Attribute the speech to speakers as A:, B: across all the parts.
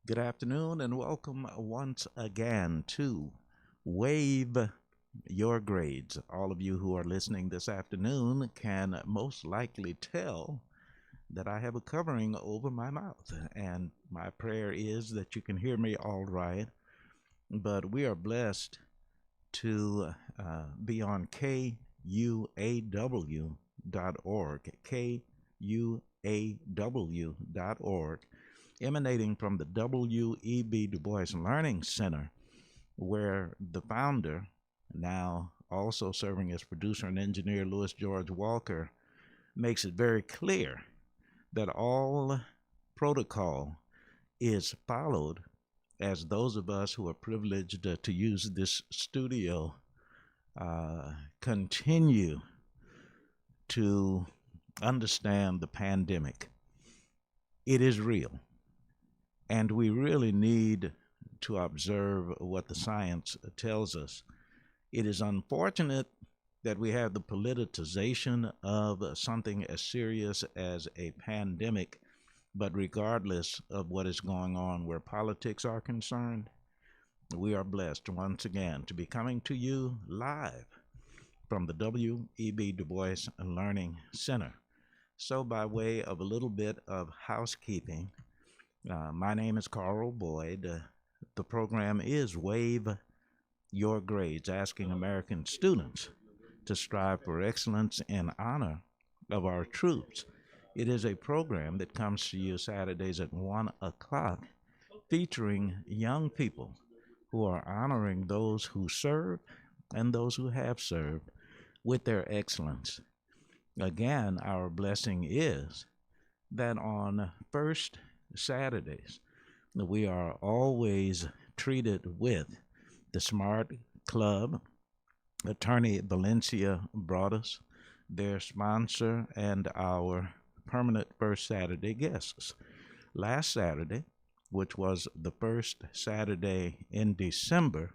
A: Good afternoon and welcome once again to Wave Your Grades. All of you who are listening this afternoon can most likely tell that I have a covering over my mouth, and my prayer is that you can hear me all right. But we are blessed to be on KUAW.org, KUAW.org, emanating from the W.E.B. Du Bois Learning Center, where the founder, now also serving as producer and engineer, Louis George Walker, makes it very clear that all protocol is followed as those of us who are privileged to use this studio continue to understand the pandemic. It is real. And we really need to observe what the science tells us. It is unfortunate that we have the politicization of something as serious as a pandemic, but regardless of what is going on where politics are concerned, we are blessed once again to be coming to you live from the W.E.B. Du Bois Learning Center. So, by way of a little bit of housekeeping, my name is Carl Boyd. The program is Wave Your Grades, asking American students to strive for excellence in honor of our troops. It is a program that comes to you Saturdays at 1 o'clock, featuring young people who are honoring those who serve and those who have served with their excellence. Again, our blessing is that on first Saturdays, we are always treated with the Smart Club. Attorney Valencia brought us their sponsor and our permanent first Saturday guests. Last Saturday, which was the first Saturday in December,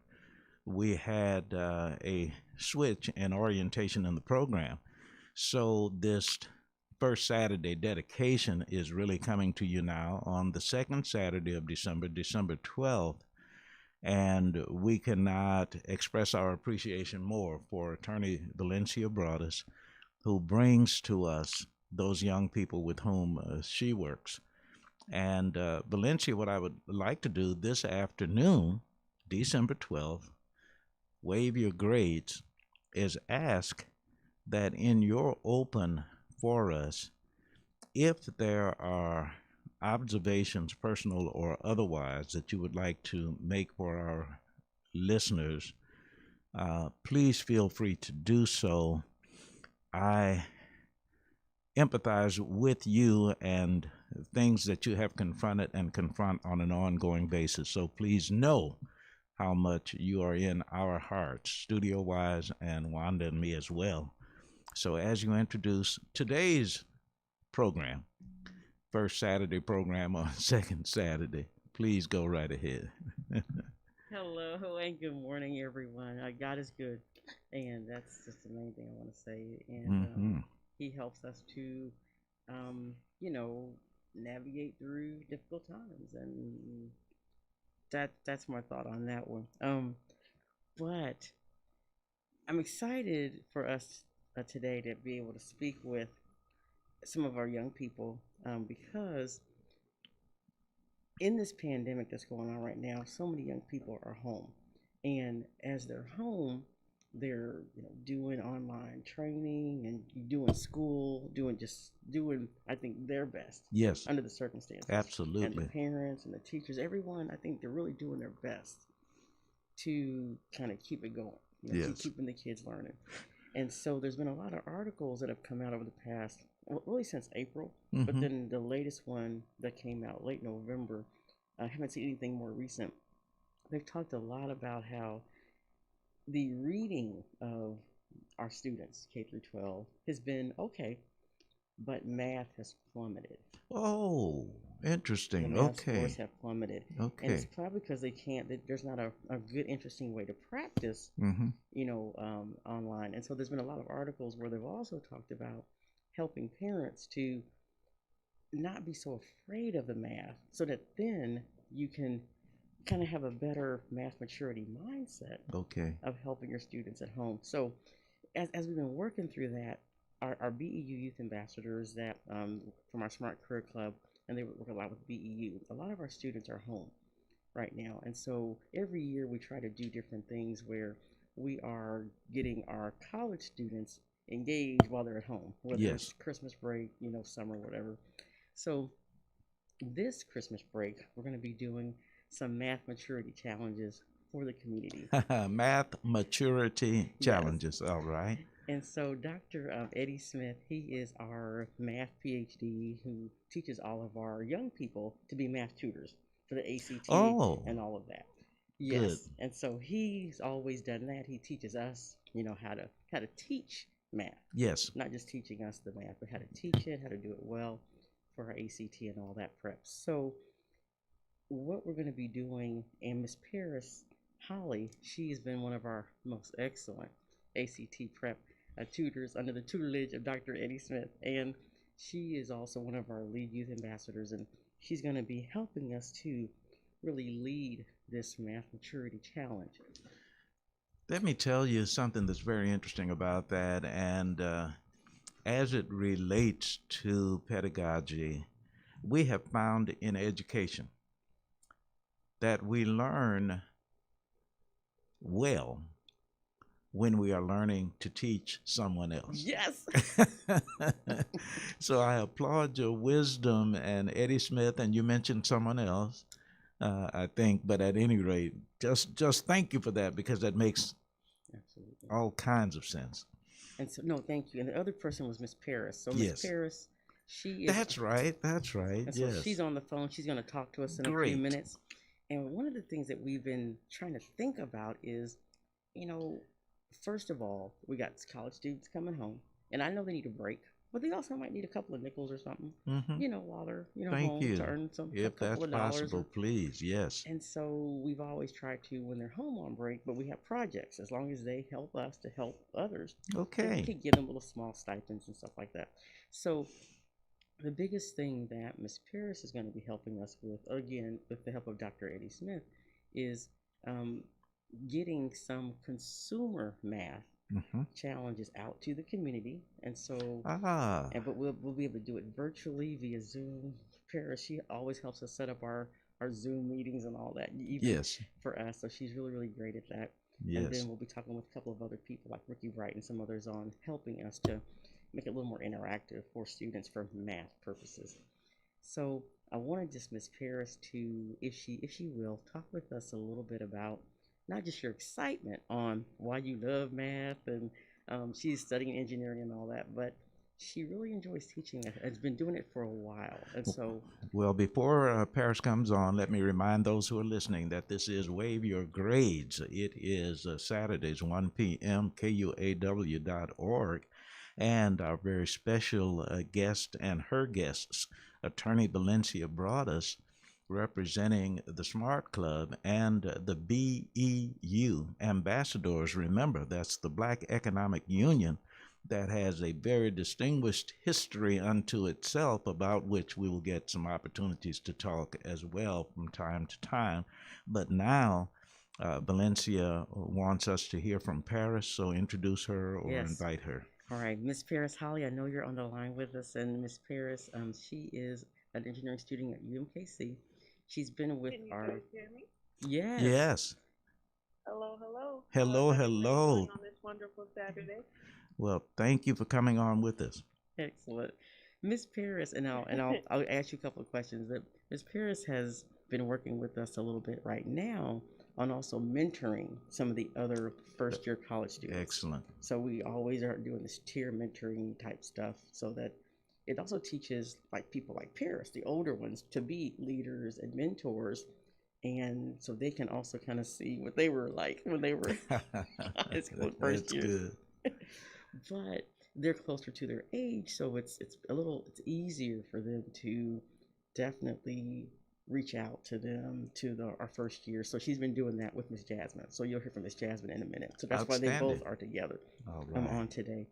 A: we had a switch in orientation in the program. So this first Saturday dedication is really coming to you now on the second Saturday of December, December 12th. And we cannot express our appreciation more for Attorney Valencia Broadus, who brings to us those young people with whom she works. And Valencia, what I would like to do this afternoon, December 12th, Wave Your Grades, is ask that in your open for us, if there are observations, personal or otherwise, that you would like to make for our listeners, please feel free to do so. I empathize with you and things that you have confronted and confront on an ongoing basis. So please know how much you are in our hearts, studio-wise, and Wanda and me as well. So as you introduce today's program, first Saturday program on second Saturday, please go right ahead.
B: Hello and good morning, everyone. God is good, and that's just the main thing I want to say. And
A: Mm-hmm.
B: He helps us to, um, you know, navigate through difficult times, and that's my thought on that one. But I'm excited for us today to be able to speak with some of our young people because in this pandemic that's going on right now, so many young people are home, and as they're home, they're doing online training and doing school, doing I think their best
A: Yes,
B: under the circumstances, and the
A: absolutely.
B: parents and the teachers, everyone. I think they're really doing their best to kind of keep it going, keep
A: Yes.
B: keeping the kids learning. And so there's been a lot of articles that have come out over the past, well, really since April, but
A: Mm-hmm.
B: then the latest one that came out late November, I haven't seen anything more recent. They've talked a lot about how the reading of our students, K through 12, has been okay, but math has plummeted.
A: Oh,
B: The
A: interesting.
B: math scores
A: Okay.
B: have plummeted. And it's
A: Okay.
B: probably because they can't, there's not a good, interesting way to practice
A: Mm-hmm.
B: online. And so there's been a lot of articles where they've also talked about helping parents to not be so afraid of the math so that then you can kind of have a better math maturity mindset
A: Okay.
B: of helping your students at home. So as we've been working through that, our BEU youth ambassadors that from our Smart Career Club, and they work a lot with BEU. A lot of our students are home right now, and so every year we try to do different things where we are getting our college students engaged while they're at home, whether it's
A: Yes.
B: Christmas break, summer, whatever. So this Christmas break, we're going to be doing some math maturity challenges for the community.
A: Math maturity
B: Yes.
A: challenges. All right.
B: And so Dr. Eddie Smith, he is our math PhD who teaches all of our young people to be math tutors for the ACT
A: Oh,
B: and all of that.
A: good.
B: Yes. And so he's always done that. He teaches us, how to teach math,
A: Yes.
B: not just teaching us the math, but how to teach it, how to do it well for our ACT and all that prep. So what we're going to be doing, and Miss Paris Holly, she's been one of our most excellent ACT prep tutors under the tutelage of Dr. Eddie Smith, and she is also one of our lead youth ambassadors, and she's going to be helping us to really lead this math maturity challenge.
A: Let me tell you something that's very interesting about that. And as it relates to pedagogy, we have found in education that we learn well when we are learning to teach someone else.
B: Yes.
A: So I applaud your wisdom and Eddie Smith, and you mentioned someone else, I think, but at any rate, just thank you for that because that makes
B: Absolutely.
A: all kinds of sense.
B: And so, no, thank you. And the other person was Miss Paris. So Miss
A: Yes,
B: Paris, she is,
A: that's right. That's right.
B: and so she's
A: Yes.
B: on the phone. She's going to talk to us in a few
A: Great.
B: minutes. And one of the things that we've been trying to think about is, you know, first of all, we got college students coming home, and I know they need a break, but they also might need a couple of nickels or something,
A: Mm-hmm.
B: while they're
A: Thank
B: home to
A: you.
B: earn a
A: If
B: couple
A: that's
B: of dollars.
A: possible, please. Yes.
B: And so we've always tried to, when they're home on break, but we have projects. As long as they help us to help others, then we
A: Okay.
B: could give them little small stipends and stuff like that. So the biggest thing that Miss Paris is going to be helping us with, again, with the help of Dr. Eddie Smith, is um, getting some consumer math
A: Mm-hmm.
B: challenges out to the community. And so,
A: Ah,
B: but we'll be able to do it virtually via Zoom. Paris, she always helps us set up our Zoom meetings and all that, even
A: yes.
B: for us. So she's really, really great at that. And
A: Yes.
B: then we'll be talking with a couple of other people like Ricky Wright and some others on helping us to make it a little more interactive for students for math purposes. So I wanted just Miss Paris to, if she will, talk with us a little bit about not just your excitement on why you love math and she's studying engineering and all that, but she really enjoys teaching it. Has been doing it for a while, and so
A: Well, before Paris comes on, let me remind those who are listening that this is Wave Your Grades. It is Saturdays, 1 p.m., KUAW.org. And our very special guest and her guests, Attorney Valencia Broadus, representing the Smart Club, and the BEU ambassadors. Remember, that's the Black Economic Union that has a very distinguished history unto itself, about which we will get some opportunities to talk as well from time to time. But now, Valencia wants us to hear from Paris, so introduce her or
B: yes.
A: invite her.
B: All right, Miss Paris Holly, I know you're on the line with us, and Miss Paris, she is an engineering student at UMKC. She's been with
C: Can you
B: our
C: guys hear me?
B: yes,
A: Yes.
C: Hello, hello. How is
A: Hello,
C: everybody
A: hello.
C: doing on this wonderful Saturday?
A: Well, thank you for coming on with us.
B: excellent, Miss Paris, and I'll ask you a couple of questions. That Miss Paris has been working with us a little bit right now on also mentoring some of the other first year college students.
A: Excellent.
B: So we always are doing this tier mentoring type stuff, so that it also teaches like people like Paris, the older ones, to be leaders and mentors, and so they can also kind of see what they were like when they were high school first
A: That's
B: years.
A: good.
B: But they're closer to their age, so it's easier for them to definitely reach out to them our first year. So she's been doing that with Miss Jasmine. So you'll hear from Miss Jasmine in a minute. So that's why they both
A: Outstanding.
B: are together
A: All right.
B: on today.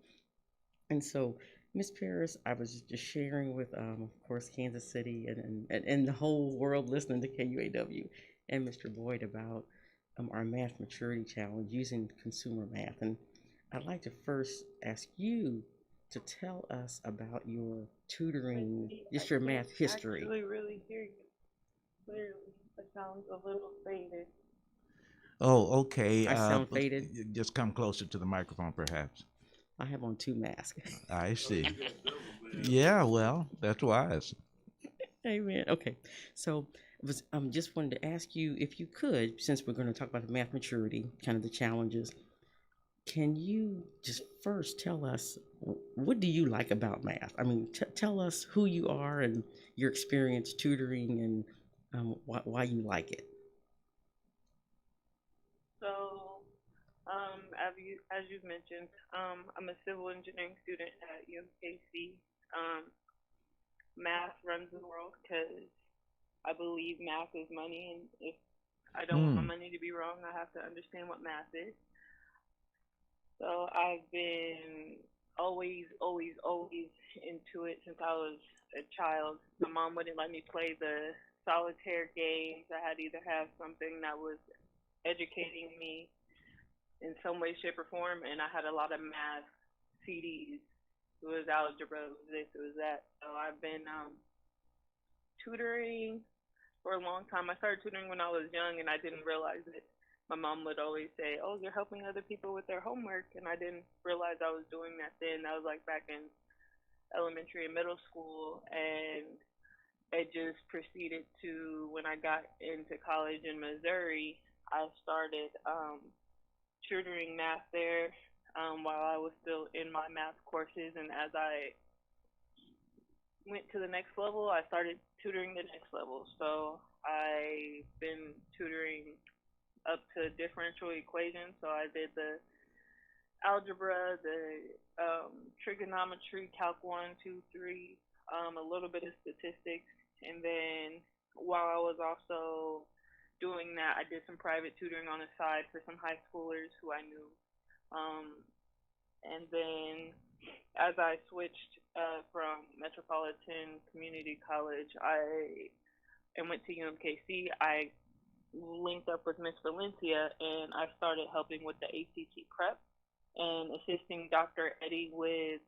B: And so Miss Paris, I was just sharing with, of course, Kansas City and the whole world listening to KUAW and Mr. Boyd about our math maturity challenge using consumer math. And I'd like to first ask you to tell us about your tutoring,
C: I
B: just your
C: can't
B: math history.
C: actually really hear you clearly. It sounds a little faded.
A: Oh, okay.
B: I sound faded.
A: Just come closer to the microphone, perhaps.
B: I have on two masks.
A: I see. Yeah, well, that's wise.
B: Amen. Okay, so I was just wanted to ask you if you could, since we're going to talk about the math maturity, kind of the challenges. Can you just first tell us what do you like about math? I mean, tell us who you are and your experience tutoring and why you like it.
C: So, as you've mentioned, I'm a civil engineering student at UMKC. Math runs the world because I believe math is money, and if I don't want my
A: Hmm.
C: money to be wrong, I have to understand what math is. So I've been always into it since I was a child. My mom wouldn't let me play the solitaire games. I had to either have something that was educating me in some way, shape, or form, and I had a lot of math CDs. It was algebra, it was this, it was that. So I've been tutoring for a long time. I started tutoring when I was young, and I didn't realize it. My mom would always say, "Oh, you're helping other people with their homework," and I didn't realize I was doing that then. That was like back in elementary and middle school, and it just proceeded to when I got into college in Missouri. I started tutoring math there while I was still in my math courses, and as I went to the next level, I started tutoring the next level. So I've been tutoring up to differential equations. So I did the algebra, the trigonometry, calc 1, 2, 3, a little bit of statistics. And then while I was also doing that, I did some private tutoring on the side for some high schoolers who I knew. Um, and then as I switched from Metropolitan Community College, I and went to UMKC. I linked up with Miss Valencia, and I started helping with the ACT prep and assisting Dr. Eddie with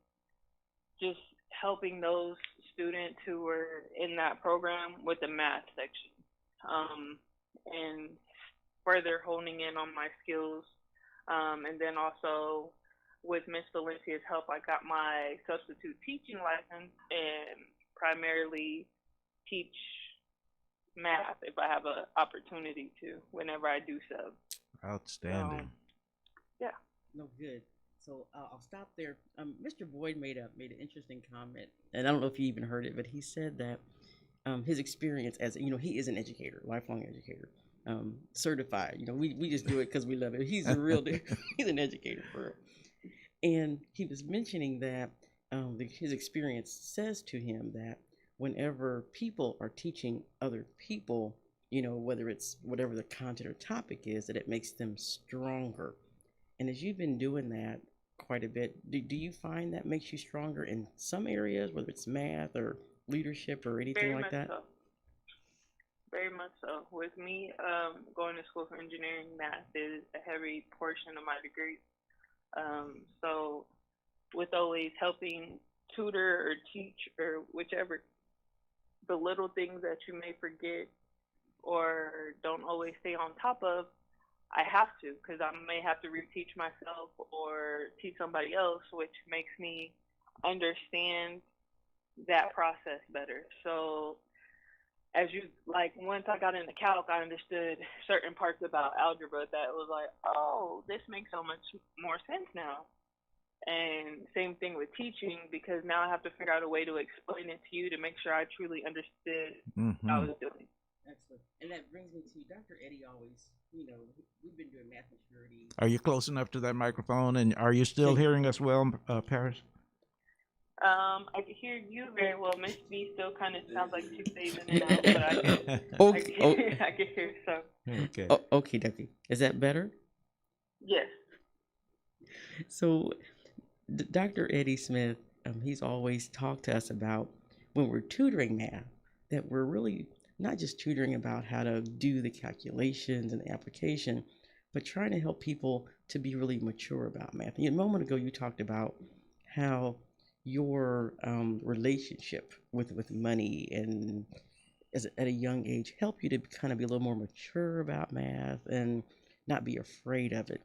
C: just helping those students who were in that program with the math section, and further honing in on my skills. And then also with Miss Valencia's help, I got my substitute teaching license and primarily teach math if I have an opportunity to whenever I do so. So,
A: Outstanding.
C: yeah.
B: No, good. So I'll stop there. Mr. Boyd made an interesting comment, and I don't know if you even heard it, but he said that his experience as he is an educator, lifelong educator, certified. We just do it because we love it. He's a real he's an educator for real. And he was mentioning that his experience says to him that whenever people are teaching other people, whether it's whatever the content or topic is, that it makes them stronger. And as you've been doing that quite a bit, do you find that makes you stronger in some areas, whether it's math or leadership or anything
C: Very
B: like
C: much
B: that?
C: so. Very much so. With me going to school for engineering, math is a heavy portion of my degree. So, with always helping tutor or teach or whichever, the little things that you may forget or don't always stay on top of, I have to because I may have to reteach myself or teach somebody else, which makes me understand that process better. So as you like, once I got into calc, I understood certain parts about algebra that was like, oh, this makes so much more sense now. And same thing with teaching because now I have to figure out a way to explain it to you to make sure I truly understood what I
A: Hmm.
C: was doing.
B: Excellent. And that brings me to Dr. Eddie always, we've been doing math maturity.
A: Are you close enough to that microphone? And are you still
B: Can,
A: hearing us well, Paris?
C: I can hear you very well. Miss B still kind of sounds like she's phasing in and out, but
B: okay,
C: I can hear so.
A: Okay.
B: okay, Ducky. Is that better?
C: Yes.
B: So, Dr. Eddie Smith, he's always talked to us about when we're tutoring math, that we're really not just tutoring about how to do the calculations and the application, but trying to help people to be really mature about math. And a moment ago, you talked about how your relationship with money and at a young age help you to kind of be a little more mature about math and not be afraid of it.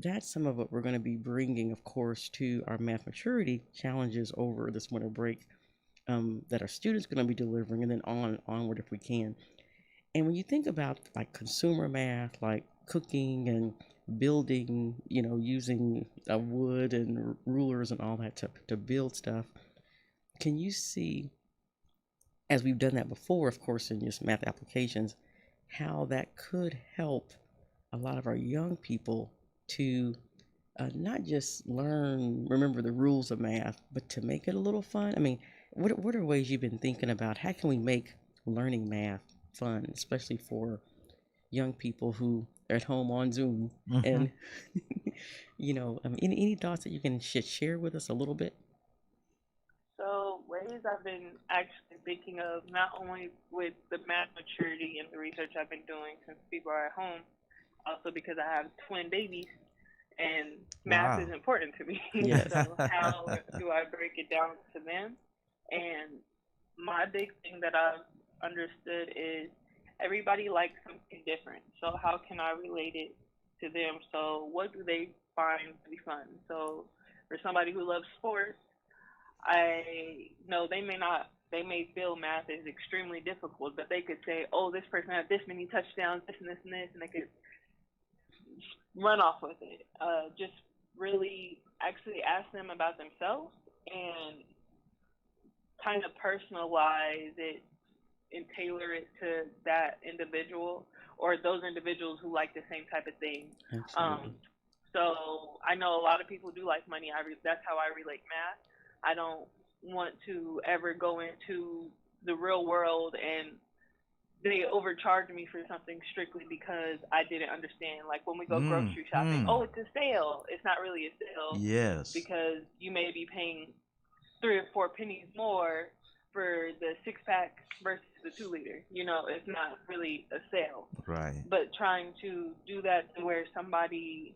B: That's some of what we're going to be bringing, of course, to our math maturity challenges over this winter break, that our students are going to be delivering, and then onward if we can. And when you think about like consumer math, like cooking and building, using wood and rulers and all that to build stuff, can you see, as we've done that before, of course, in just math applications, how that could help a lot of our young people to not just remember the rules of math, but to make it a little fun? I mean, what are ways you've been thinking about how can we make learning math fun, especially for young people who are at home on Zoom?
A: Hmm.
B: And any thoughts that you can share with us a little bit?
C: So, ways I've been actually thinking of, not only with the math maturity and the research I've been doing since people are at home, also because I have twin babies and math is
A: Wow.
C: important to me.
B: Yes.
C: So, how do I break it down to them? And my big thing that I've understood is everybody likes something different. So, how can I relate it to them? So, what do they find to be fun? So, for somebody who loves sports, I know they may feel math is extremely difficult, but they could say, oh, this person had this many touchdowns, this and this and this, and they could run off with it. Just really actually ask them about themselves and kind of personalize it and tailor it to that individual or those individuals who like the same type of thing.
B: Absolutely.
C: Um, so I know a lot of people do like money. That's how I relate math. I don't want to ever go into the real world and they overcharge me for something strictly because I didn't understand. Like when we go
A: Mm,
C: grocery shopping,
A: mm.
C: oh, it's a sale. It's not really a sale
A: Yes.
C: because you may be paying 3 or 4 pennies more for the 6 pack versus the 2 liter. It's not really a sale.
A: Right.
C: But trying to do that to where somebody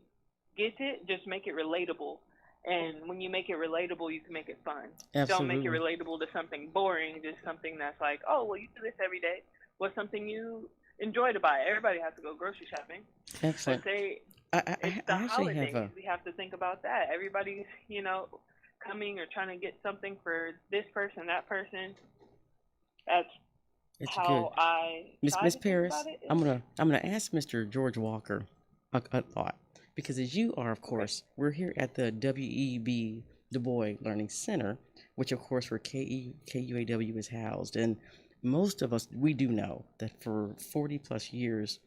C: gets it, just make it relatable. And when you make it relatable, you can make it fun. Don't make it
B: Absolutely.
C: relatable to something boring, just something that's like, oh, well, you do this every day. What's something you enjoy to buy? Everybody has to go grocery shopping. But
B: Excellent.
C: say it's
B: I
C: the
B: actually have
C: holidays,
B: a.
C: we have to think about that. Everybody's, coming or trying to get something for this person, that person. That's
B: It's good.
C: how I try
B: Miss
C: to think about
B: Paris,
C: it.
B: I'm gonna ask Mr. George Walker a thought, because as you are, of
C: Okay.
B: course, we're here at the WEB Du Bois Learning Center, which of course where KUAW is housed, and most of us we do know that for 40 plus years,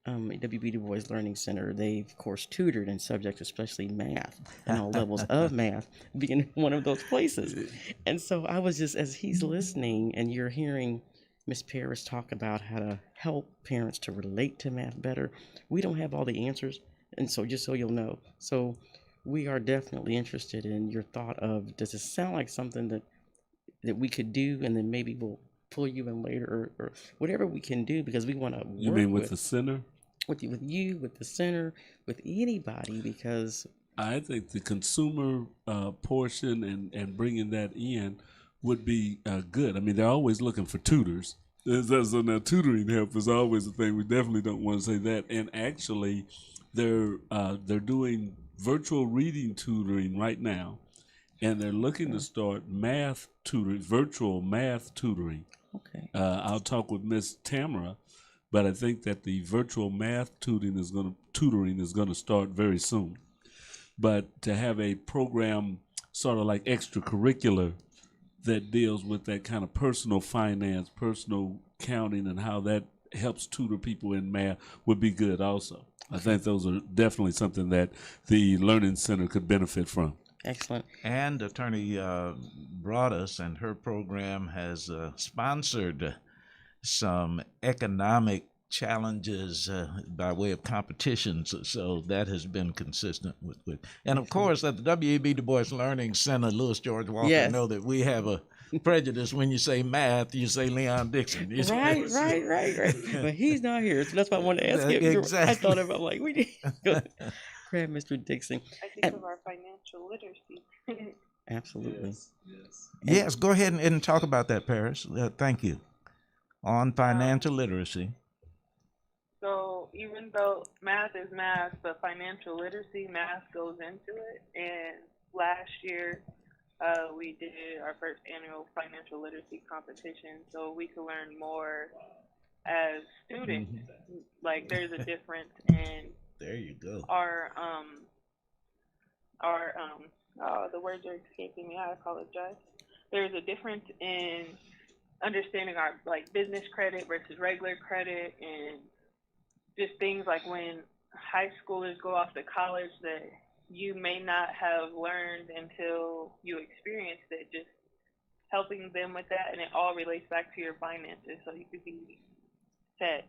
B: WB Du Bois Learning Center, they've of course tutored in subjects, especially math and all levels of math, being one of those places. And so I was just, as he's listening and you're hearing Miss Paris talk about how to help parents to relate to math better. We don't have all the answers, and so just so you'll know, so we are definitely interested in your thought of, does it sound like something that we could do, and then maybe we'll pull you in later, or whatever we can do, because we want to
D: You
B: work
D: mean with the center?
B: with you, with the center, with anybody, because
D: I think the consumer portion and bringing that in would be good. I mean, they're always looking for tutors. So now tutoring help is always a thing. We definitely don't want to say that. And actually, they're doing virtual reading tutoring right now, and they're looking to start math tutoring, virtual math tutoring.
B: okay,
D: I'll talk with Miss Tamara, but I think that the virtual math tutoring is going to start very soon. But to have a program sort of like extracurricular that deals with that kind of personal finance, personal counting, and how that helps tutor people in math would be good also. I think those are definitely something that the Learning Center could benefit from.
B: excellent.
A: And Attorney Broadus and her program has sponsored some economic challenges by way of competitions. So that has been consistent with. And of course, at the W.E.B. Du Bois Learning Center, Louis George Walker,
B: Yes.
A: know that we have a prejudice. When you say math, you say Leon Dixon. You say-
B: Right. But he's not here, so that's why I wanted to ask him.
A: Exactly.
B: I thought about like we need to grab Mr. Dixon.
C: I think of our financial literacy.
B: Absolutely.
A: Yes, go ahead and talk about that, Paris. Thank you. On financial literacy.
C: So even though math is math, but financial literacy, math goes into it. And last year, we did our first annual financial literacy competition, so we could learn more as students. Like there's a difference in
A: There you go.
C: our the words are escaping me. I apologize. There's a difference in understanding our like business credit versus regular credit, and just things like when high schoolers go off to college that you may not have learned until you experienced it. Just helping them with that, and it all relates back to your finances, so you could be set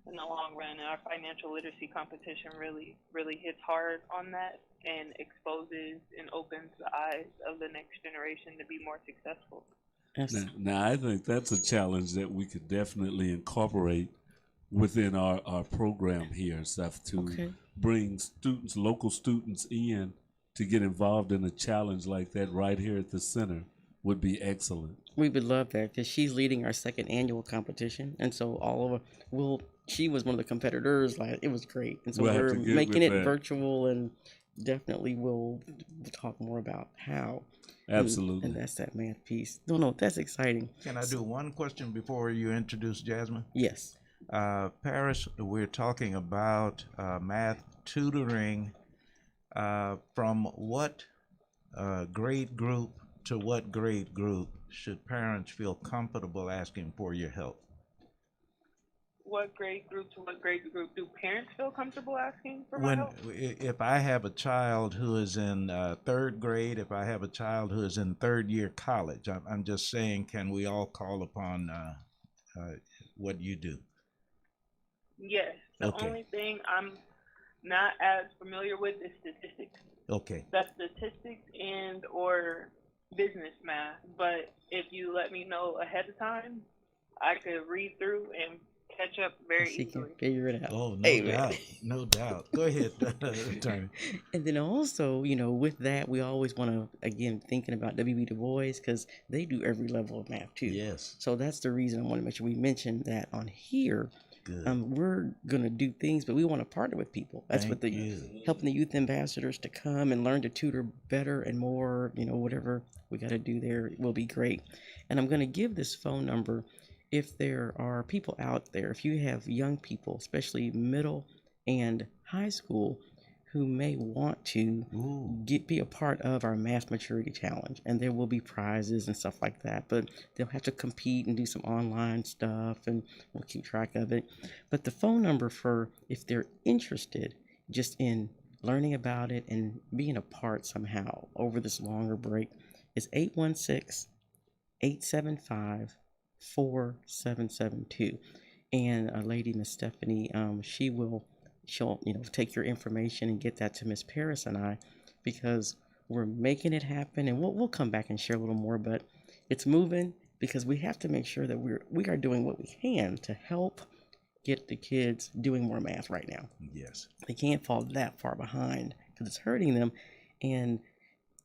C: in the long run. And our financial literacy competition really hits hard on that and exposes and opens the eyes of the next generation to be more successful.
D: Now, I think that's a challenge that we could definitely incorporate within our program here, Seth, to bring students, local students in to get involved in a challenge like that right here at the center would be excellent.
B: We would love that because she's leading our second annual competition, and so all of she was one of the competitors. Like it was great, and so we're making it virtual, and definitely we'll talk more about how.
D: Absolutely.
B: And that's that math piece. No, that's exciting.
A: Can I do one question before you introduce Jasmine?
B: Yes.
A: Paris, we're talking about math tutoring from what grade group to what grade group should parents feel comfortable asking for your help?
C: What grade group to what grade group do parents feel comfortable asking for my help?
A: If I have a child who is in third grade, if I have a child who is in third year college, I'm just saying, can we all call upon what you do?
C: Yes. The only thing I'm not as familiar with is statistics.
A: Okay.
C: That's statistics and or business math. But if you let me know ahead of time, I could read through and catch up very easily.
B: Can figure it out.
A: Oh, no doubt. Go ahead, attorney.
B: And then also, with that, we always want to, again, thinking about W.B. Du Bois, because they do every level of math too.
A: Yes.
B: So that's the reason I want to make sure we mention that on here.
A: Good.
B: We're gonna do things, but we want to partner with people. That's what helping the youth ambassadors to come and learn to tutor better and more. Whatever we got to do there will be great. And I'm gonna give this phone number. If there are people out there, if you have young people, especially middle and high school, who may want to be a part of our Math Maturity Challenge, and there will be prizes and stuff like that, but they'll have to compete and do some online stuff, and we'll keep track of it. But the phone number for, if they're interested just in learning about it and being a part somehow over this longer break, is 816-875-4772. And a lady, Miss Stephanie, she'll take your information and get that to Miss Paris and I, because we're making it happen, and we'll come back and share a little more, but it's moving because we have to make sure that we are doing what we can to help get the kids doing more math right now.
A: Yes.
B: They can't fall that far behind because it's hurting them. And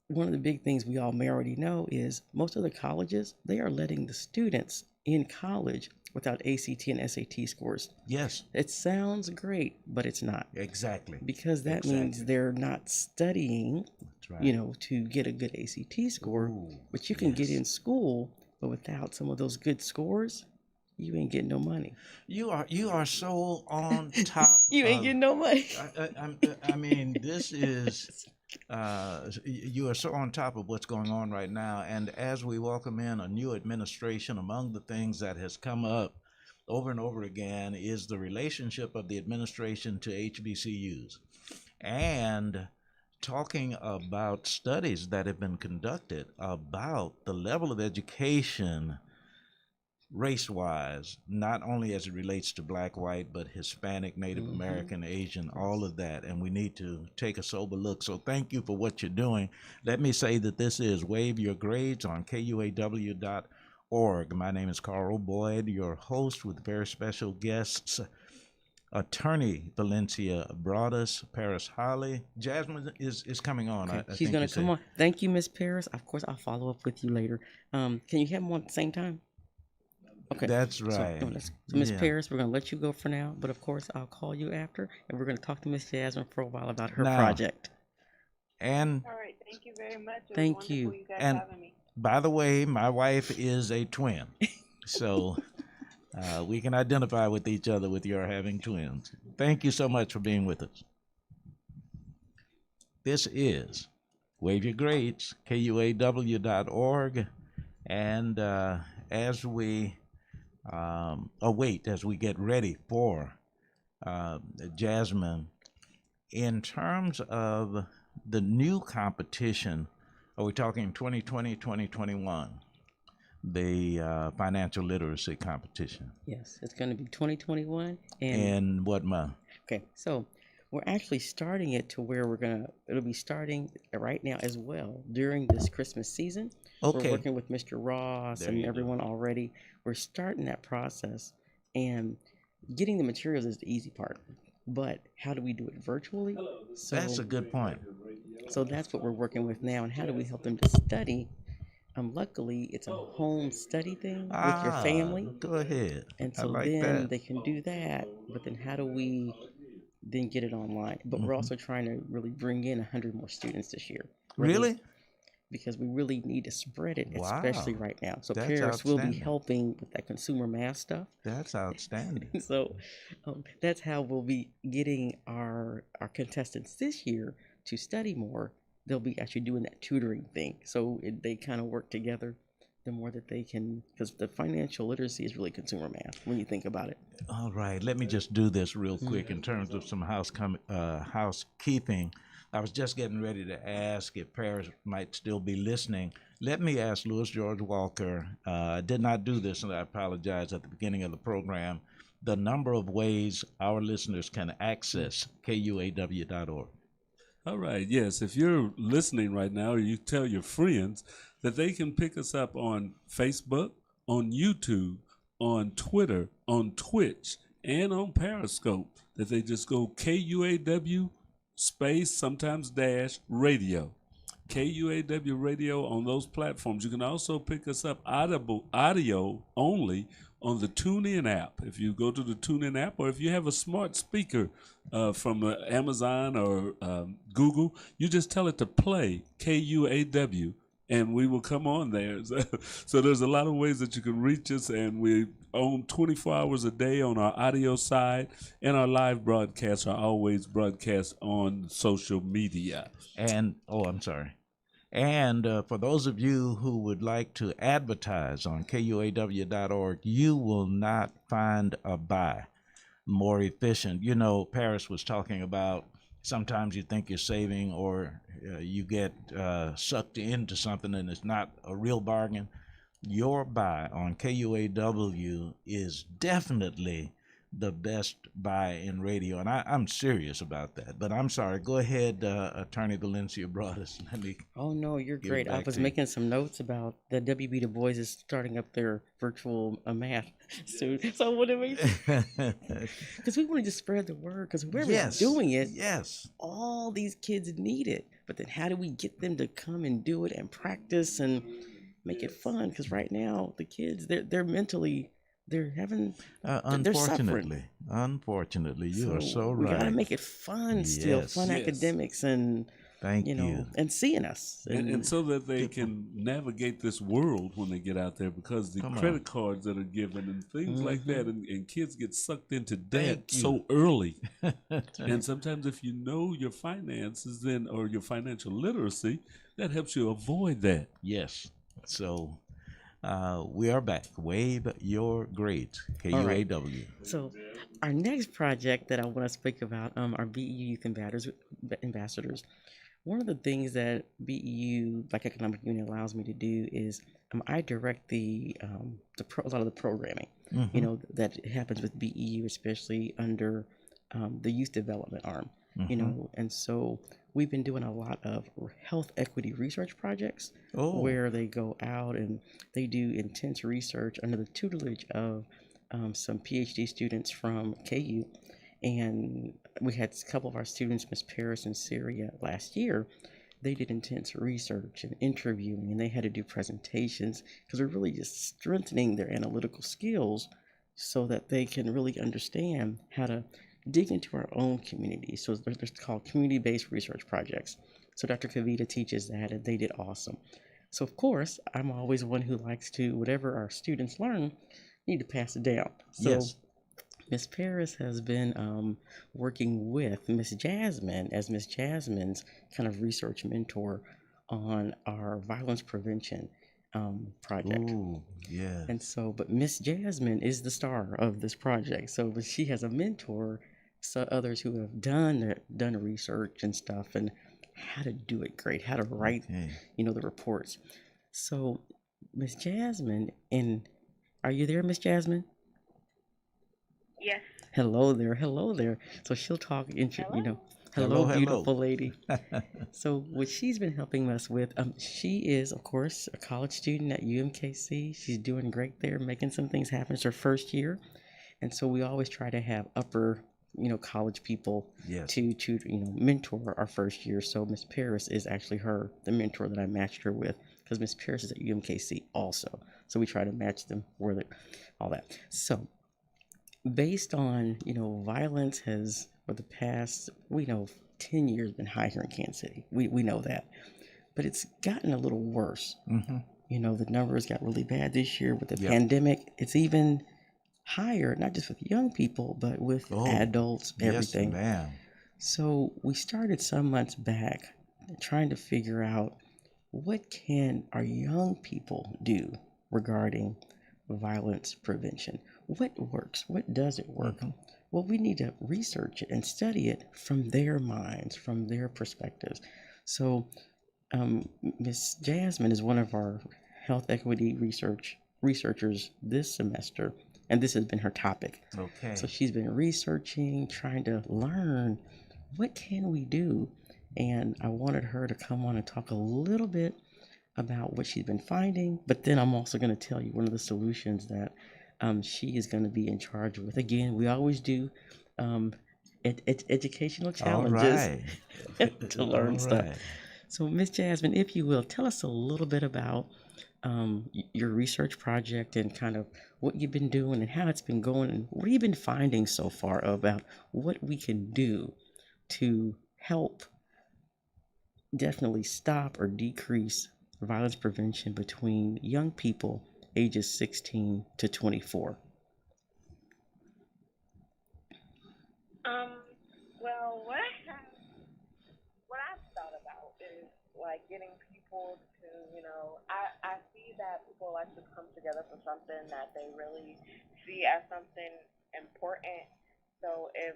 B: one of the big things we all may already know is most of the colleges, they are letting the students in college without ACT and SAT scores.
A: Yes.
B: It sounds great, but it's not.
A: Exactly.
B: Because that means they're not studying,
A: That's right.
B: to get a good ACT score. But you can get in school, but without some of those good scores, you ain't getting no money.
A: You are so on top.
B: You ain't getting no money.
A: I mean, this is. You are so on top of what's going on right now, and as we welcome in a new administration, among the things that has come up over and over again is the relationship of the administration to HBCUs, and talking about studies that have been conducted about the level of education race-wise, not only as it relates to black, white, but Hispanic, Native American, Asian, all of that. And we need to take a sober look. So thank you for what you're doing. Let me say that this is Wave Your Grades on KUAW.org. My name is Carl Boyd, your host, with very special guests, Attorney Valencia Broadus, Paris Holly. Jasmine is coming on.
B: Okay,
A: I
B: she's
A: think
B: gonna
A: you
B: come
A: said.
B: on. Thank you, Miss Paris. Of course, I'll follow up with you later. Can you have them on at the same time? Okay.
A: That's
B: So,
A: right.
B: so Miss
A: Yeah.
B: Paris, we're gonna let you go for now, but of course, I'll call you after, and we're gonna talk to Miss Jasmine for a while about her
A: Now,
B: project.
A: And
C: All right, thank you very much. It was
B: Thank
C: wonderful
B: you.
C: you guys
A: and
C: having me.
A: by the way, my wife is a twin, so we can identify with each other with your having twins. Thank you so much for being with us. This is Wave Your Grades, KUAW.org, and as we as we get ready for Jasmine, in terms of the new competition, are we talking 2020, 2021? The financial literacy competition.
B: Yes, it's gonna be 2021, and
A: In what month?
B: okay, so we're actually starting it to where it'll be starting right now as well during this Christmas season. We're
A: Okay.
B: working with Mr. Ross
A: There
B: and
A: you go.
B: everyone already. We're starting that process, and getting the materials is the easy part. But how do we do it virtually? So
A: That's a good point.
B: so that's what we're working with now, and how do we help them to study? Luckily, it's a home study thing with your family,
A: Go ahead.
B: and
A: I
B: so
A: like
B: then
A: that.
B: they can do that. But then how do we then get it online? But we're
A: Mhm.
B: also trying to really bring in 100 more students this year. whether-
A: Really?
B: Because we really need to spread it, especially
A: Wow.
B: right now. So
A: That's
B: Paris will be
A: outstanding.
B: helping with that consumer math stuff.
A: That's outstanding.
B: So that's how we'll be getting our contestants this year to study more. They'll be actually doing that tutoring thing. So they kind of work together. The more that they can, because the financial literacy is really consumer math when you think about it.
A: All right, let me just do this real quick in terms of some housekeeping. I was just getting ready to ask if Paris might still be listening. Let me ask Louis George Walker. I did not do this, and I apologize at the beginning of the program. The number of ways our listeners can access KUAW.org.
D: All right. Yes. If you're listening right now, or you tell your friends that they can pick us up on Facebook, on YouTube, on Twitter, on Twitch, and on Periscope, that they just go KUAW space, sometimes dash radio. KUAW radio on those platforms. You can also pick us up audio only on the TuneIn app. If you go to the TuneIn app, or if you have a smart speaker from Amazon or Google, you just tell it to play KUAW, and we will come on there. So there's a lot of ways that you can reach us, and we own 24 hours a day on our audio side, and our live broadcasts are always broadcast on social media.
A: And, I'm sorry. And for those of you who would like to advertise on KUAW.org, you will not find a buy more efficient. You know, Paris was talking about sometimes you think you're saving, or you get sucked into something and it's not a real bargain. Your buy on KUAW is definitely the best buy in radio, and I'm serious about that. But I'm sorry. Go ahead, Attorney Valencia Broadus. Let me.
B: Oh no, you're
A: Give it
B: great. I
A: back
B: was
A: to you.
B: making some notes about the WB Du Bois is starting up their virtual math soon. So what do we? Because we want to just spread the word. Because whoever's
A: Yes.
B: doing it,
A: Yes.
B: all these kids need it. But then how do we get them to come and do it and practice and make it fun? Because right now the kids, they're mentally, they're having, they're suffering.
A: Unfortunately, you are so
B: we gotta
A: right.
B: make it fun still,
A: Yes.
B: fun
D: Yes.
B: academics, and
A: Thank
B: you know,
A: you.
B: and seeing us.
D: And so that they can navigate this world when they get out there, because the
A: Come on.
D: credit cards that are given and things like that, and kids get sucked into debt
A: Thank you.
D: so early. And sometimes if you know your finances then, or your financial literacy, that helps you avoid that.
A: Yes. So we are back. Wave your grades.
B: All right.
A: KUAW.
B: So, our next project that I want to speak about, our BEU Youth Ambassadors, One of the things that BEU, Black Economic Union, allows me to do is I direct a lot of the programming,
A: Mm-hmm.
B: that happens with BEU, especially under the youth development arm,
A: Mm-hmm.
B: and so we've been doing a lot of health equity research projects
A: Oh.
B: where they go out and they do intense research under the tutelage of some PhD students from KU. And we had a couple of our students, Miss Paris and Syria, last year. They did intense research and interviewing, and they had to do presentations because we're really just strengthening their analytical skills so that they can really understand how to dig into our own community. So they're called community-based research projects. So Dr. Kavita teaches that, and they did awesome. So of course, I'm always one who likes to, whatever our students learn, need to pass it down. So
A: Yes.
B: Miss Paris has been working with Miss Jasmine as Miss Jasmine's kind of research mentor on our violence prevention project.
A: Ooh, yes.
B: And so, but Miss Jasmine is the star of this project. So, but she has a mentor, so others who have done research and stuff, and how to do it great, how to write,
A: Okay.
B: the reports. So, Miss Jasmine, and are you there, Miss Jasmine?
C: Yes.
B: Hello there, hello there. So she'll talk,
C: Hello.
B: hello,
A: Hello, hello.
B: beautiful lady. So what she's been helping us with, she is, of course, a college student at UMKC. She's doing great there, making some things happen. It's her first year, and so we always try to have upper, college people
A: Yes.
B: to mentor our first year. So Miss Paris is actually the mentor that I matched her with, because Miss Paris is at UMKC also. So we try to match them all that. So based on violence has for the past 10 years been high here in Kansas City. We know that, but it's gotten a little worse.
A: Mm-hmm.
B: The numbers got really bad this year with the
A: Yep.
B: pandemic. It's even higher, not just with young people, but with
A: Oh,
B: adults,
A: yes,
B: everything.
A: ma'am.
B: So we started some months back trying to figure out what can our young people do regarding violence prevention. What works? What doesn't work?
A: Mhm.
B: Well, we need to research it and study it from their minds, from their perspectives. So, Miss Jasmine is one of our health equity researchers this semester, and this has been her topic.
A: Okay.
B: So she's been researching, trying to learn what can we do, and I wanted her to come on and talk a little bit about what she's been finding. But then I'm also going to tell you one of the solutions that she is going to be in charge with. Again, we always do educational
A: All
B: challenges
A: right.
B: to learn
A: All
B: stuff.
A: right.
B: So, Miss Jasmine, if you will, tell us a little bit about your research project and kind of what you've been doing and how it's been going, and what have you been finding so far about what we can do to help definitely stop or decrease violence prevention between young people ages 16 to 24.
C: Well, what I've thought about is like getting people to, I see that people like to come together for something that they really see as something important. So if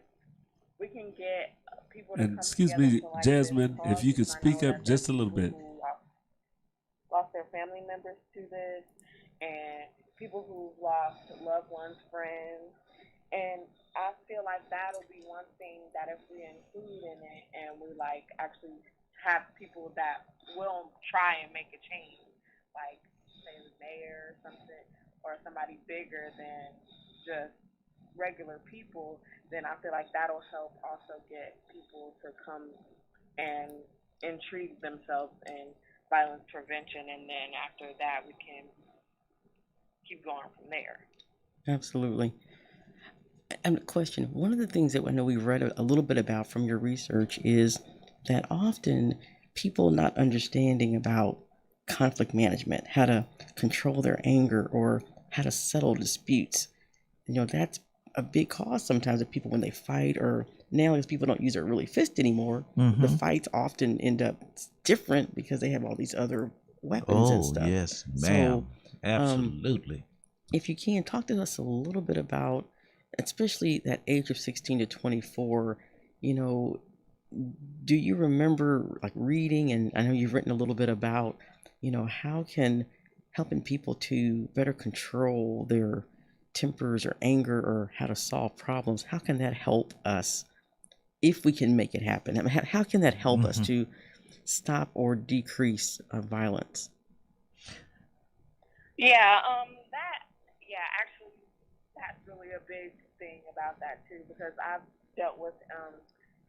C: we can get people to
D: And
C: come
D: excuse
C: together
D: me,
C: for like this
D: Jasmine, if
C: cause,
D: you could
C: because I
D: speak
C: know
D: up
C: that there's
D: just a little
C: people
D: bit.
C: who lost their family members to this, and people who've lost loved ones, friends, and I feel like that'll be one thing that if we include in it and we like actually have people that will try and make a change, like say the mayor or something, or somebody bigger than just regular people, then I feel like that'll help also get people to come and intrigue themselves in violence prevention, and then after that we can keep going from there.
B: Absolutely. And a question, one of the things that I know we read a little bit about from your research is that often people not understanding about conflict management, how to control their anger or how to settle disputes. That's a big cause sometimes of people when they fight, or now as people don't use their really fist anymore, the
A: Mm-hmm.
B: fights often end up different because they have all these other weapons and
A: Oh,
B: stuff.
A: yes,
B: So,
A: ma'am. Absolutely.
B: if you can, talk to us a little bit about, especially that age of 16 to 24, you know, do you remember like reading, and I know you've written a little bit about, how can helping people to better control their tempers or anger or how to solve problems, how can that help us if we can make it happen? I mean, how can that help us
A: Hmm.
B: to stop or decrease violence?
E: Yeah, actually, that's really a big thing about that too, because I've dealt with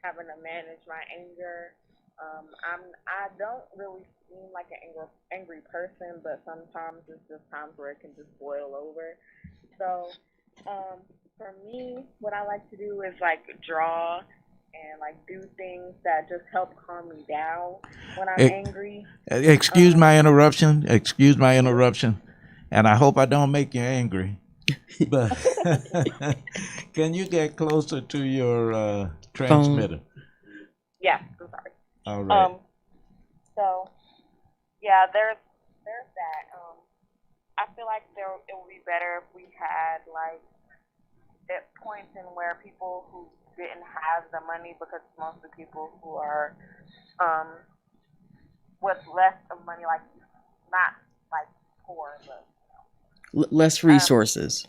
E: having to manage my anger. I don't really seem like an angry person, but sometimes it's just times where it can just boil over. So, for me, what I like to do is like draw and like do things that just help calm me down when I'm
A: E-
E: angry.
A: Excuse
E: Um,
A: my interruption. Excuse my
E: mhm.
A: interruption. And I hope I don't make you angry. But can you get closer to your
B: Phone.
A: transmitter?
E: Yeah, I'm sorry.
A: All right.
E: Um, so yeah, there's that. I feel like it would be better if we had like at points in where people who didn't have the money, because most of the people who are um with less of money, like not like poor, but
B: Less
E: um
B: resources.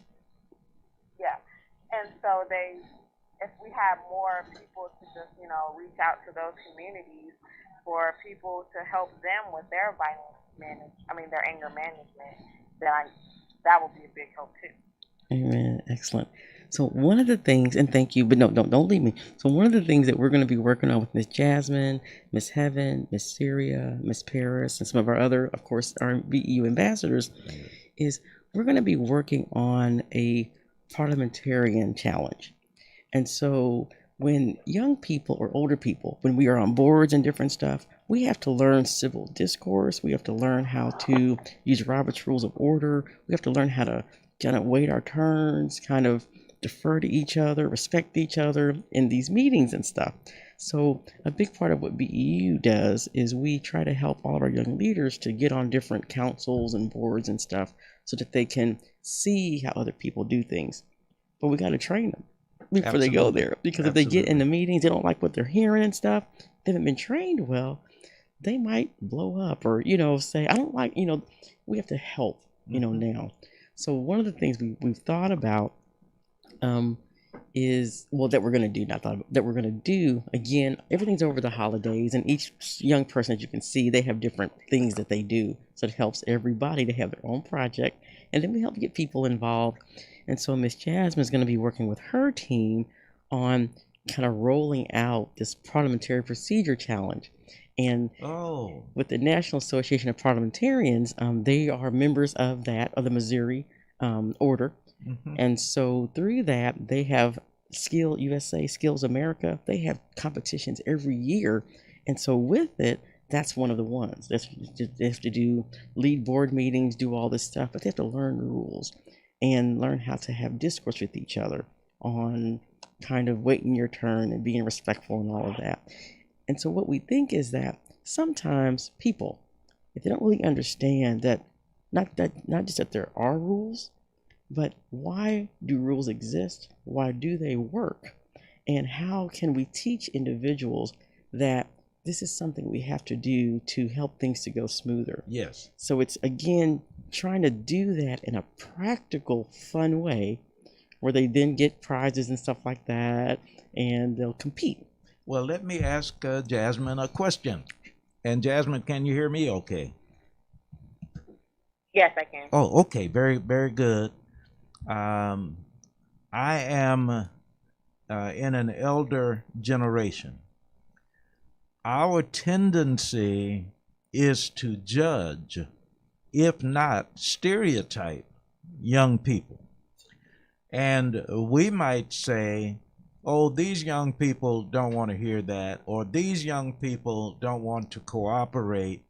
E: yeah, and so if we had more people to just reach out to those communities for people to help them with their their anger management, then that would be a big help too.
B: Amen. Excellent. So one of the things, and thank you, but no, don't leave me. So one of the things that we're going to be working on with Miss Jasmine, Miss Heaven, Miss Syria, Miss Paris, and some of our other, of course, our BEU ambassadors, is we're going to be working on a parliamentarian challenge. And so when young people or older people, when we are on boards and different stuff, we have to learn civil discourse. We have to learn how to use Robert's Rules of Order. We have to learn how to kind of wait our turns, kind of defer to each other, respect each other in these meetings and stuff. So a big part of what BEU does is we try to help all of our young leaders to get on different councils and boards and stuff so that they can see how other people do things. But we got to train them before they go
A: Absolutely.
B: there, because if they get in
A: Absolutely.
B: the meetings, they don't like what they're hearing and stuff, they haven't been trained well, they might blow up or say, I don't like, we have to help,
A: Hmm.
B: now. So one of the things we've thought about um, is, well, that we're going to do, not thought about, that we're going to do again. Everything's over the holidays, and each young person, as you can see, they have different things that they do. So it helps everybody to have their own project, and then we help get people involved. And so Miss Jasmine is going to be working with her team on kind of rolling out this parliamentary procedure challenge. And
A: Oh.
B: with the National Association of Parliamentarians, they are members of the Missouri order,
A: Hmm.
B: and so through that, they have Skill USA, Skills America. They have competitions every year. And so with it, that's one of the ones. They have to do lead board meetings, do all this stuff, but they have to learn rules and learn how to have discourse with each other on kind of waiting your turn and being respectful and all of that. And so what we think is that sometimes people, if they don't really understand that not just that there are rules, but why do rules exist? Why do they work? And how can we teach individuals that this is something we have to do to help things to go smoother?
A: Yes.
B: So it's again trying to do that in a practical, fun way where they then get prizes and stuff like that and they'll compete.
A: Well, let me ask Jasmine a question. And Jasmine, can you hear me okay?
E: Yes, I can.
A: Oh, okay. Very, very good. Um, I am in an elder generation. Our tendency is to judge, if not stereotype, young people. And we might say, oh, these young people don't want to hear that, or these young people don't want to cooperate.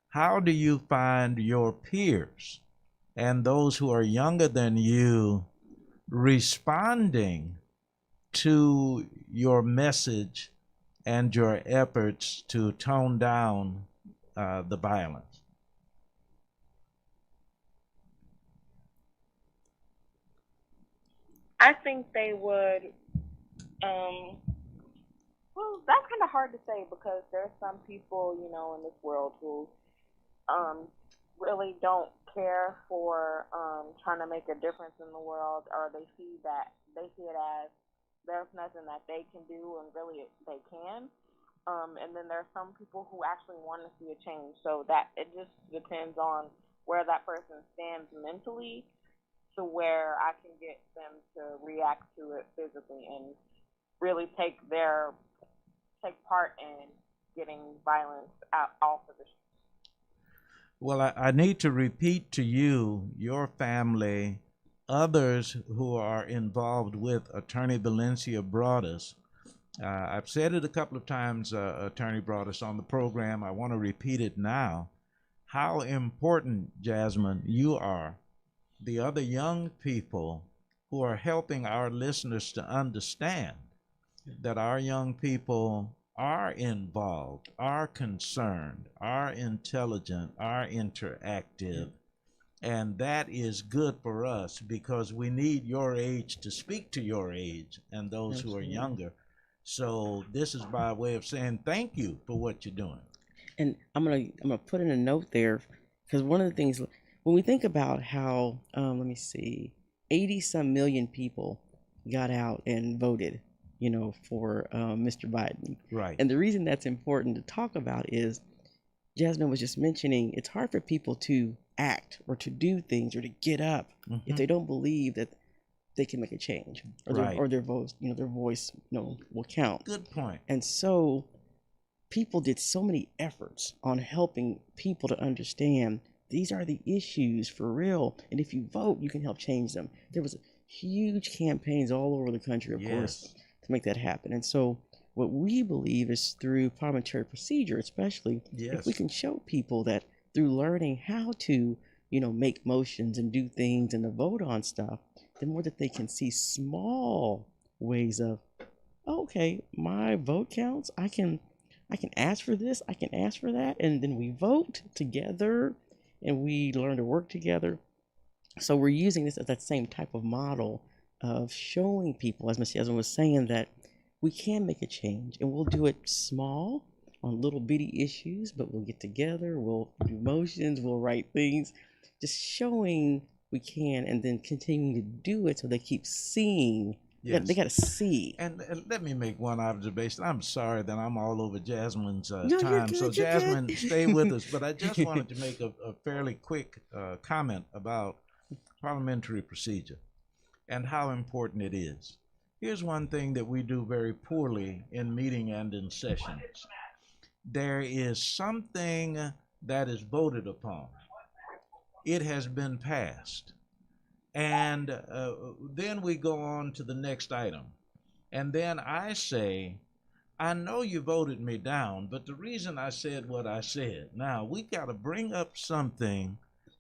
A: How do you find your peers and those who are younger than you responding to your message and your efforts to tone down the violence?
E: I think they would um Well, that's kind of hard to say because there's some people, in this world who um, really don't care for trying to make a difference in the world, or they see it as there's nothing that they can do, and really they can. And then there are some people who actually want to see a change. So that it just depends on where that person stands mentally, to where I can get them to react to it physically and really take part in getting violence out off of the.
A: Well, I need to repeat to you, your family, others who are involved with Attorney Valencia Broadus. I've said it a couple of times, Attorney Broadus, on the program. I want to repeat it now. How important, Jasmine, you are, the other young people who are helping our listeners to understand that our young people are involved, are concerned, are intelligent, are interactive. And that is good for us because we need your age to speak to your age and those who are younger. So this is by way of saying thank you for what you're doing.
B: And I'm gonna put in a note there, because one of the things when we think about how let me see, 80 some million people got out and voted, for Mr. Biden.
A: Right.
B: And the reason that's important to talk about is Jasmine was just mentioning it's hard for people to act or to do things or to get up if they don't believe that they can make a change, or
A: Right.
B: their voice, their voice, will count.
A: Good point.
B: And so people did so many efforts on helping people to understand these are the issues for real, and if you vote, you can help change them. There was huge campaigns all over the country, of course, to make that happen. And so what we believe is through parliamentary procedure, especially, if we can show people that through learning how to, make motions and do things and to vote on stuff, the more that they can see small ways of, okay, my vote counts. I can ask for this, I can ask for that, and then we vote together and we learn to work together. So we're using this as that same type of model of showing people, as Ms. Yasmin was saying, that we can make a change, and we'll do it small on little bitty issues, but we'll get together, we'll do motions, we'll write things, just showing we can, and then continuing to do it so they keep seeing. They got to see.
A: And let me make one observation. I'm sorry that I'm all over Jasmine's
B: No, you're
A: time.
B: good,
A: So
B: you're
A: Jasmine,
B: good.
A: stay with us. But I just wanted to make a fairly quick comment about parliamentary procedure and how important it is. Here's one thing that we do very poorly in meeting and in sessions. There is something that is voted upon. It has been passed. And then we go on to the next item. And then I say, I know you voted me down, but the reason I said what I said, now we got to bring up something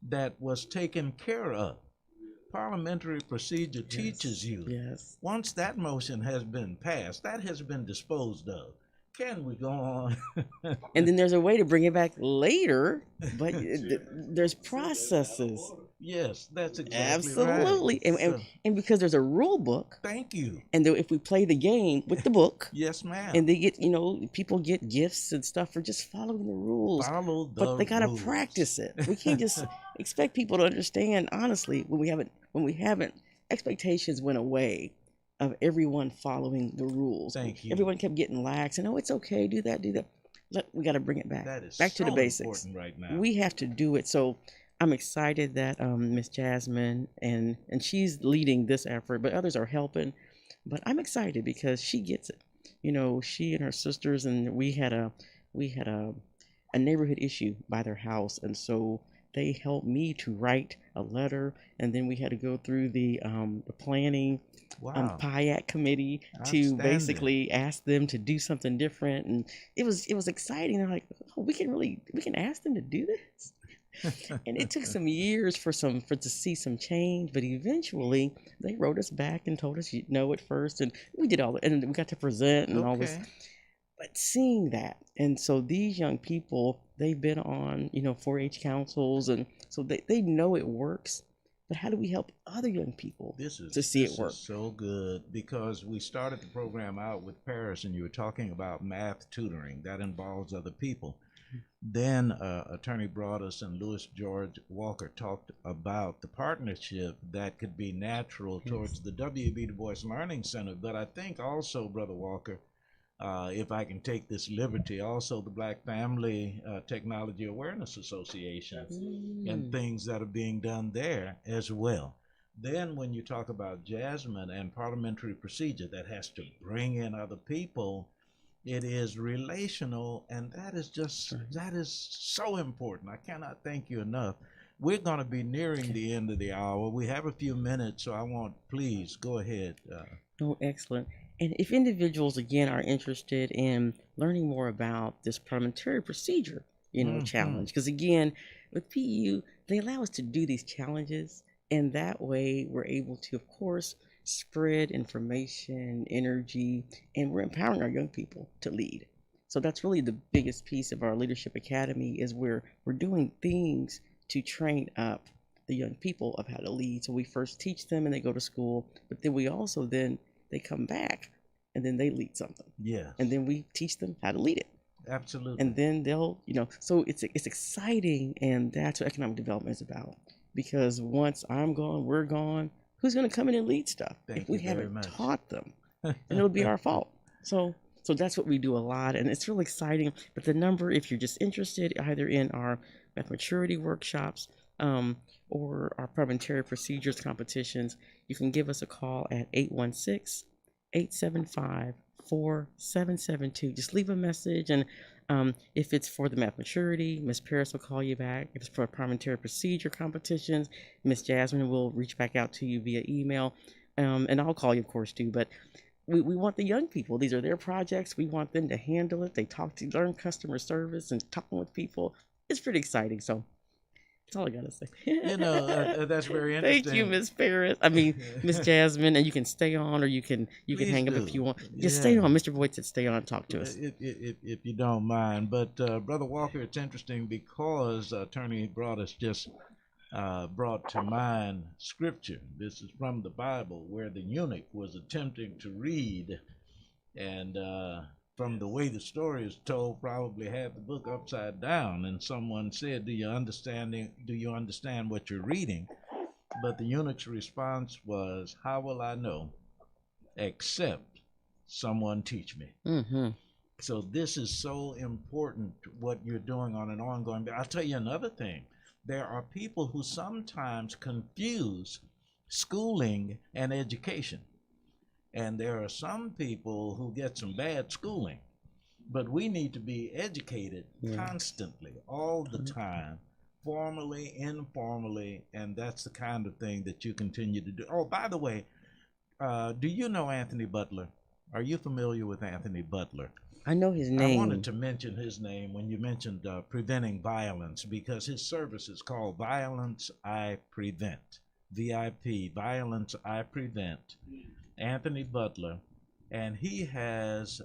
A: that was taken care of. Parliamentary procedure teaches you, once that motion has been passed, that has been disposed of. Can we go on?
B: And then there's a way to bring it back later, but there's processes.
A: Yes, that's exactly
B: absolutely
A: right.
B: And because there's a rule book.
A: Thank you.
B: And if we play the game with the book,
A: yes, ma'am.
B: And they get, people get gifts and stuff for just following the rules. But they gotta practice it. We can't just expect people to understand. Honestly, when we haven't, expectations went away of everyone following the rules.
A: Thank you.
B: Everyone kept getting lax, and it's okay, do that. We got to bring it back.
A: That is
B: back
A: so
B: to the basics.
A: Right now.
B: We have to do it. So I'm excited that Miss Jasmine and she's leading this effort, but others are helping. But I'm excited because she gets it. She and her sisters, and we had a neighborhood issue by their house, and so they helped me to write a letter, and then we had to go through the planning PIAC committee to basically ask them to do something different, and it was exciting. They're like, oh, we can ask them to do this. And it took some years for to see some change, but eventually they wrote us back and told us no at first, and we did all and we got to present and all this. But seeing that, and so these young people, they've been on 4-H councils, and so they know it works. but how do we help other young people
A: This is
B: to see
A: this
B: it work?
A: is so good because we started the program out with Paris, and you were talking about math tutoring that involves other people. Then Attorney Broadus and Louis George Walker talked about the partnership that could be natural towards the W.E.B. Du Bois Learning Center. But I think also, Brother Walker, if I can take this liberty, also the Black Family Technology Awareness Association and things that are being done there as well. Then, when you talk about Jasmine and parliamentary procedure, that has to bring in other people. It is relational, and that is so important. I cannot thank you enough. We're going to be nearing the end of the hour. We have a few minutes, so I want, please go ahead.
B: Oh, excellent. And if individuals again are interested in learning more about this parliamentary procedure, challenge, because again, with PU, they allow us to do these challenges, and that way we're able to, of course, spread information, energy, and we're empowering our young people to lead. So that's really the biggest piece of our leadership academy is where we're doing things to train up the young people of how to lead. So we first teach them and they go to school, but then we also then they come back and then they lead something.
A: Yes.
B: And then we teach them how to lead it.
A: Absolutely.
B: And then they'll, so it's exciting, and that's what economic development is about. Because once I'm gone, we're gone, who's going to come in and lead stuff if we haven't taught them? And it'll be our fault. So that's what we do a lot, and it's really exciting. But the number, if you're just interested either in our math maturity workshops or our parliamentary procedures competitions, you can give us a call at 816-875-4772. Just leave a message, and if it's for the math maturity, Miss Paris will call you back. If it's for parliamentary procedure competitions, Miss Jasmine will reach back out to you via email, and I'll call you, of course, too. But we want the young people. These are their projects. We want them to handle it. They learn customer service and talking with people. It's pretty exciting. So that's all I gotta say.
A: That's very interesting.
B: Thank you, Miss Paris. I mean, Miss Jasmine, and you can stay on, or you can hang up if you want. Just stay on. Mr. Boyd said stay on and talk to us.
A: If you don't mind. But Brother Walker, it's interesting because Attorney Broadus just brought to mind scripture. This is from the Bible, where the eunuch was attempting to read, and from the way the story is told, probably had the book upside down. And someone said, "Do you understand what you're reading?" But the eunuch's response was, "How will I know, except someone teach me?"
B: Mm-hmm.
A: So this is so important, what you're doing on an ongoing basis. I'll tell you another thing. There are people who sometimes confuse schooling and education. And there are some people who get some bad schooling. But we need to be educated constantly, all the time, formally, informally, and that's the kind of thing that you continue to do. Oh, by the way, do you know Anthony Butler? Are you familiar with Anthony Butler?
B: I know his name.
A: I wanted to mention his name when you mentioned preventing violence, because his service is called Violence I Prevent. VIP, Violence I Prevent. Anthony Butler. And he has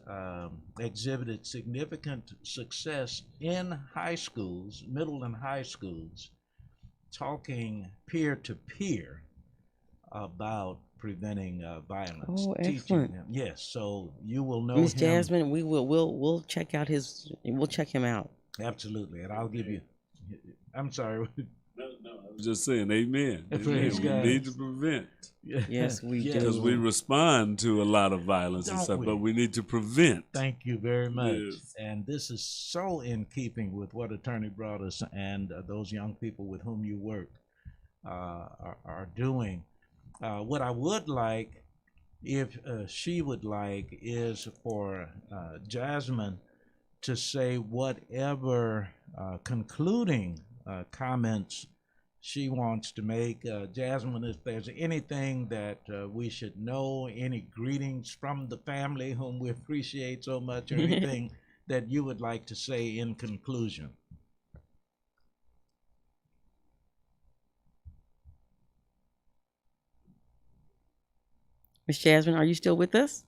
A: exhibited significant success in high schools, middle and high schools, talking peer to peer about preventing violence.
B: Oh, excellent.
A: Them. Yes, so you will know
B: Miss
A: him.
B: Jasmine, we'll check out we'll check him out.
A: Absolutely, and I'll give you. I'm sorry.
D: No, I was just saying, amen.
A: Praise
D: We
A: God.
D: need to prevent.
B: Yes, we do.
D: Because we respond to a lot of violence and stuff, but we need to prevent.
A: Thank you very much.
D: Yes.
A: And this is so in keeping with what Attorney Broadus and those young people with whom you work are doing. What I would like, if she would like, is for Jasmine to say whatever concluding comments she wants to make. Jasmine, if there's anything that we should know, any greetings from the family whom we appreciate so much, or anything that you would like to say in conclusion.
B: Miss Jasmine, are you still with us?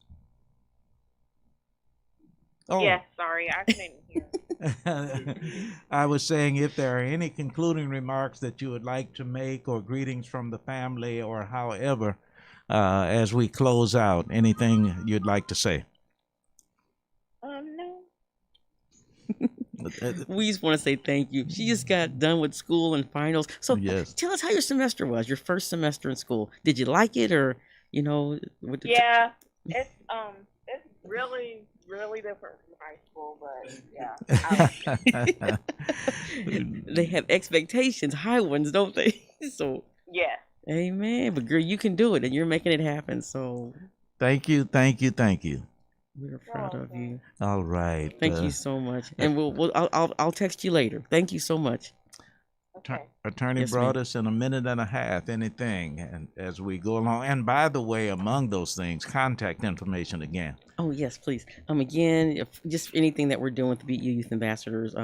A: Oh,
E: Yes, sorry, I couldn't hear.
A: I was saying if there are any concluding remarks that you would like to make, or greetings from the family, or however, as we close out, anything you'd like to say?
E: No.
B: We just want to say thank you. She just got done with school and finals. So
A: Yes.
B: tell us how your semester was, your first semester in school. Did you like it, or what
E: Yeah, it's really, really different from high school, but yeah, I like it.
B: they have expectations, high ones, don't they? So,
E: Yes.
B: amen. But girl, you can do it, and you're making it happen. So
A: Thank you, thank you, thank you.
B: we're
E: You're
B: proud of
E: welcome.
B: you.
A: All right.
B: Thank you so much, and I'll text you later. Thank you so much.
E: Okay.
A: Attorney
B: Yes, ma'am.
A: Broadus, in a minute and a half, anything, and as we go along. And by the way, among those things, contact information again.
B: Oh yes, please. Again, if just anything that we're doing with the BU Youth Ambassadors,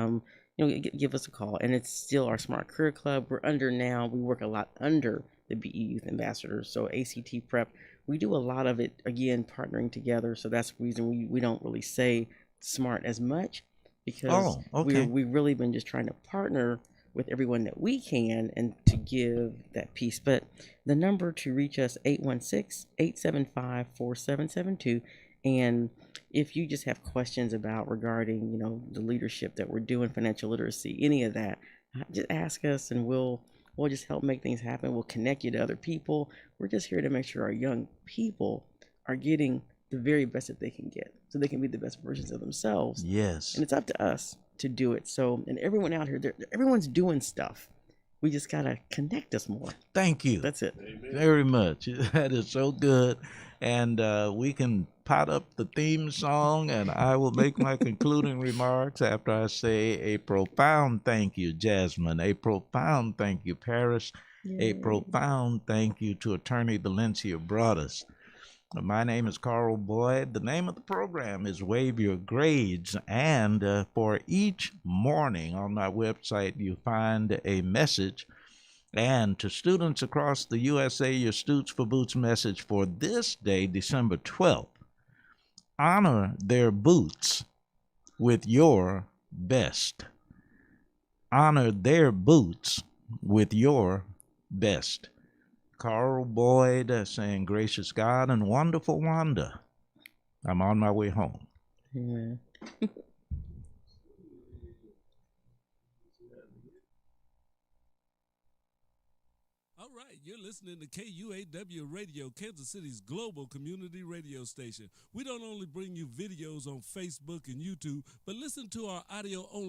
B: give us a call. And it's still our Smart Career Club. We're under now. We work a lot under the BU Youth Ambassadors. So ACT Prep, we do a lot of it again, partnering together. So that's the reason we don't really say smart as much, because
A: Oh, okay.
B: we've really been just trying to partner with everyone that we can and to give that piece. But the number to reach us 816-875-4772. And if you just have questions about regarding, the leadership that we're doing, financial literacy, any of that, just ask us, and we'll just help make things happen. We'll connect you to other people. We're just here to make sure our young people are getting the very best that they can get, so they can be the best versions of themselves.
A: Yes.
B: And it's up to us to do it. So, and everyone out here, everyone's doing stuff. We just gotta connect us more.
A: Thank you
B: That's it.
A: very much. That is so good. And we can pot up the theme song, and I will make my concluding remarks after I say a profound thank you, Jasmine, a profound thank you, Paris, a profound thank you to Attorney Valencia Broadus. My name is Carl Boyd. The name of the program is Wave Your Grades. And for each morning on my website, you find a message. And to students across the USA, your Stoots for Boots message for this day, December 12th: honor their boots with your best. Honor their boots with your best. Carl Boyd saying, gracious God and wonderful Wanda, I'm on my way home.
B: Amen.
D: All right, you're listening to KUAW Radio, Kansas City's global community radio station. We don't only bring you videos on Facebook and YouTube, but listen to our audio only